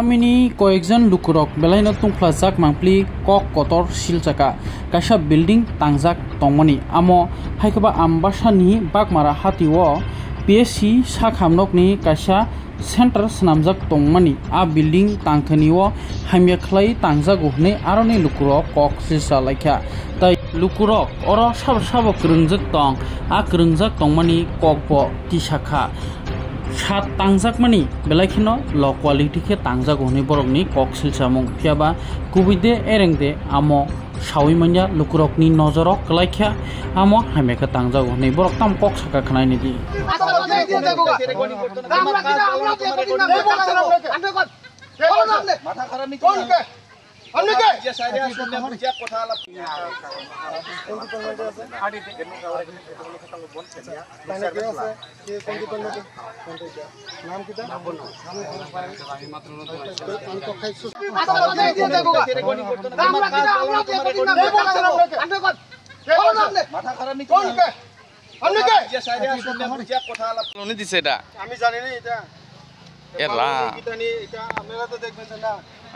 Amini koekjan lukurok belaina tungplajak mangpli kok kotor silchaka kaisa building tangjak tongmani amo haikaba ambasani bakmara hatiwo PSC sakhamnokni kaisa center snamjak tongmani a building tangkhaniwo haimya khlai tangjago hne aroni lukurok kok silsa laikha tai lukurok oro sabo krungjak tong a krungjak tongmani kokbo tisakha sat tangjakmani belaikino low quality ke tangjago hne borokni kok silsamung phiaba kubide erengde amo sawi manya lukurokni nojorok klaikha amo haimeka tangjago hne borok tam kok saka khnaini di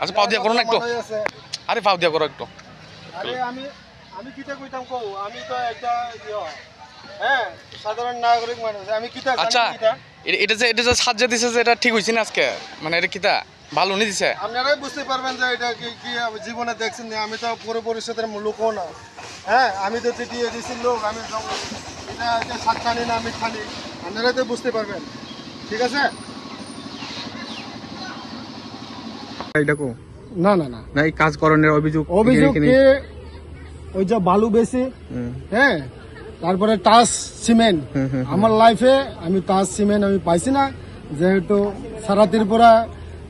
আচ্ছা পাও দিয়া করো না একটু আরে পাও দিয়া করো একটু আরে আমি কিটা কইতাম কও আমি তো একটা হ্যাঁ সাধারণ নাগরিক মানুষ আমি কিটা আচ্ছা এটা যে সাজ্জা দিছে যে এটা ঠিক হইছে না আজকে মানে এটা কিটা ভালো নি দিছে আপনারাই বুঝতে পারবেন যে এটা কি জীবনে দেখছেন না আমি তো পুরো পরিষদের লোকও না হ্যাঁ আমি তো দিয়ে দিছি লোক আমি এটা যে সাতখানি না আমি খালি আপনারাই তো বুঝতে পারবেন ঠিক আছে এইটাকো না না না না এই কাজ করণের অভিযোগ কে ওই যে বালু বেশি হ্যাঁ তারপরে টাস সিমেন্ট আমার লাইফে আমি টাস সিমেন্ট আমি পাইছি না যেহেতু সারা ত্রিপুরা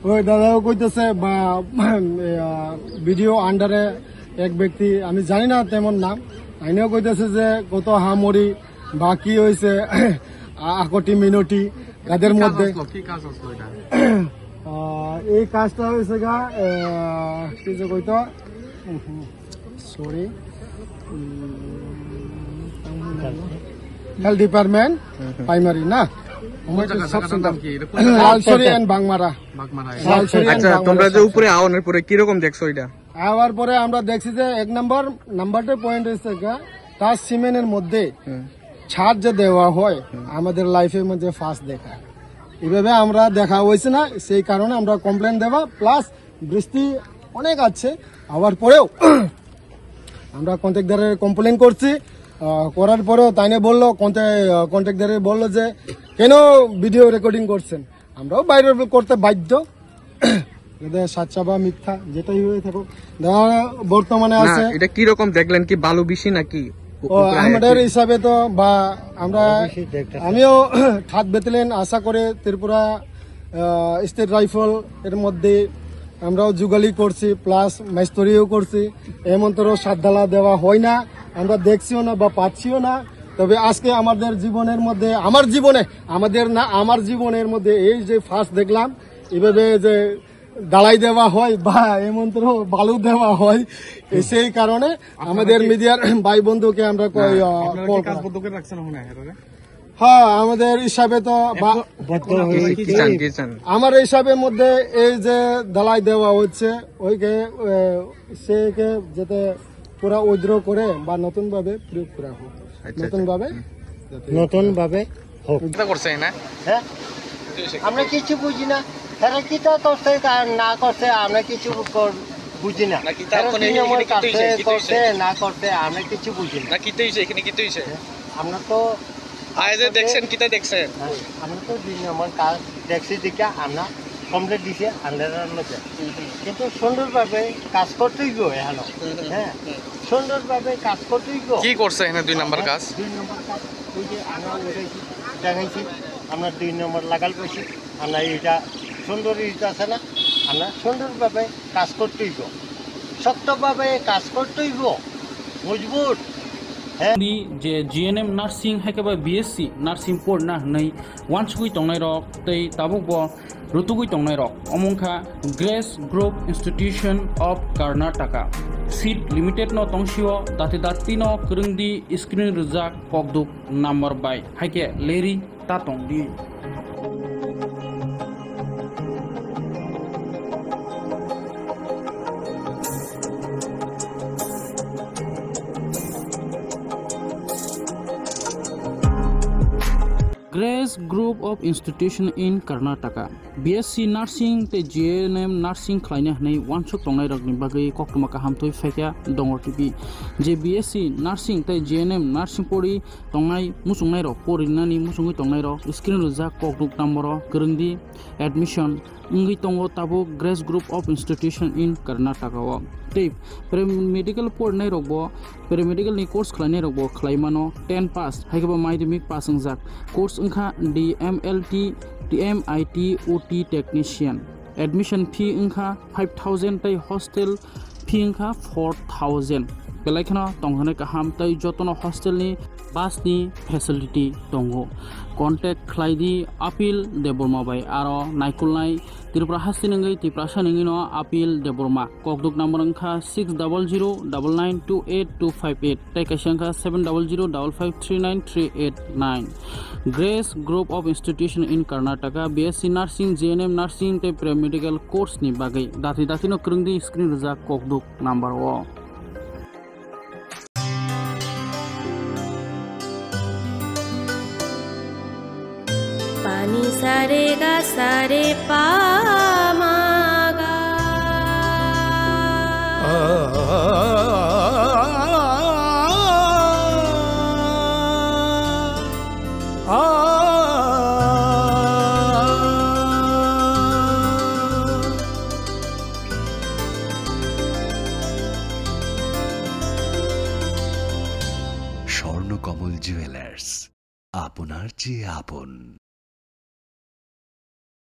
ওই দাদাও কইতেছে বা ভিডিও আন্ডারে এক ব্যক্তি আমি জানি না তেমন নাম আইনেও কইতেছে যে কত হামরি বা কি হয়েছে আকটি মিনটি কাদের মধ্যে কি কাজ হচ্ছে এটা এই কাজটা হয়েছে গা কি যে কইতো সরি হেলথ ডিপার্টমেন্ট প্রাইমারি না তোমরা যে উপরে আওয়ানোর পরে কিরকম দেখছো এটা আওয়ার পরে আমরা দেখছি যে এক নাম্বারটা পয়েন্ট হচ্ছে টাচ সিমেন্টের মধ্যে ছাদ যে দেওয়া হয় আমাদের লাইফের মধ্যে ফার্স্ট দেখা এইভাবে আমরা দেখা হয়েছে না সেই কারণে আমরা কমপ্লেন দেওয়া প্লাস বৃষ্টি অনেক আছে আবার পরেও আমরা কন্ট্রাক্টরের কমপ্লেন করছি করার পরেও তাইনে বললো কন্ট্রাক্টরে বললো যে কেন ভিডিও রেকর্ডিং করছেন আমরাও বাইরে করতে বাধ্য সাচ্চা বা মিথ্যা যেটাই হয়ে থাকুক বর্তমানে আছে এটা কি রকম দেখলেন কি বালু বেশি নাকি আমাদের হিসাবে তো বা আমিও থার্ড ব্যাটালিয়ন আশা করে ত্রিপুরা স্টেট রাইফেল এর মধ্যে আমরাও যুগালি করছি প্লাস মাইস্তরিও করছি এমন্তরও সাতডালা দেওয়া হয় না আমরা দেখছিও না বা পাচ্ছিও না তবে আজকে আমাদের জীবনের মধ্যে আমার জীবনের মধ্যে এই যে ফার্স্ট দেখলাম এভাবে যে দালাই দেওয়া হয় বা এমন্ত্র বালু দেওয়া হয় সেই কারণে আমাদের মিডিয়ার ভাই বন্ধুকে আমরা হ্যাঁ আমাদের হিসাবে তো আমার হিসাবের মধ্যে এই যে দালাই দেওয়া হচ্ছে ওইকে সেকে যাতে পুরা উইথড্র করে বা নতুন ভাবে প্রয়োগ করা হোক নতুন ভাবে হোক করছে না হ্যাঁ আমরা কিছু বুঝি না তারা কিটা করছে না করছে আমরা কিছু বুঝি না করছে না করছে আমরা কিছু বুঝি না কিতে হইছে এখানে কিতে হইছে আমরা তো আইজে দেখছেন কিটা দেখছেন আমরা তো 2 নম্বর কাজ দেখছি দিকে আমরা কমপ্লিট দিছে আন্ডারের মধ্যে কিন্তু সুন্দরভাবে কাজ করতেই গো এখন হ্যাঁ সুন্দরভাবে কাজ করতেই গো কি করছে এখানে 2 নম্বর কাজ 2 নম্বর কাজ ওই যে আমরা উঠাইছি দেখাইছি আমরা 2 নম্বর লাগাল পেয়েছি আমরা এটা সুন্দর ইট আছে না আমরা সুন্দরভাবে কাজ করতেই গো শক্তভাবে কাজ করতেই গো মজবুত যে GNM নার্সিং হাইকাবা BSc নার্সিং পড়না হनै वानसुगै तंनाय रक तै Tabuk rutugui tongnai rok omongkha Grace Group Institution of Karnataka Seat Limited no tongsio dati dati no krungdi screen rijak kokduk number by haike leri tatong di Grace Group of Institution in Karnataka BSc Nursing te GNM Nursing khlaina hnei wansuk tongnai rokni bagai koktuma kaham toi faikya dongor tipi je BSc Nursing te GNM Nursing pori tongnai musungnai rok porinani musungui tongnai rok screen rijak kokduk number krungdi admission ungui tongo tabo Grace Group of Institution in Karnataka o tei paramedical pornai rokbo paramedical ni course khlainai rokbo khlaimano 10 pass haikaba madhyamik pass ungjak course ungkha DMLT DMIT OT technician admission fee ungkha 5000 tai hostel fee ungkha 4000 belaikhana tonghane kaham tai jotono hostel ni bus ni facility tongo contact khlaidi apil deborma bai aro naikulnai Tripura hasinangai Tripura ningino apil deborma kokduk number ungkha 6009928258 tai kaisangkha 7005539389 Grace Group of Institution in Karnataka BSc Nursing GNM Nursing te paramedical course ni bagai dati dati no krungdi screen rijak kokduk number o पानी सारे गा सारे पामागा Swarnakamal jewellers আপনার চেয়ে আপন।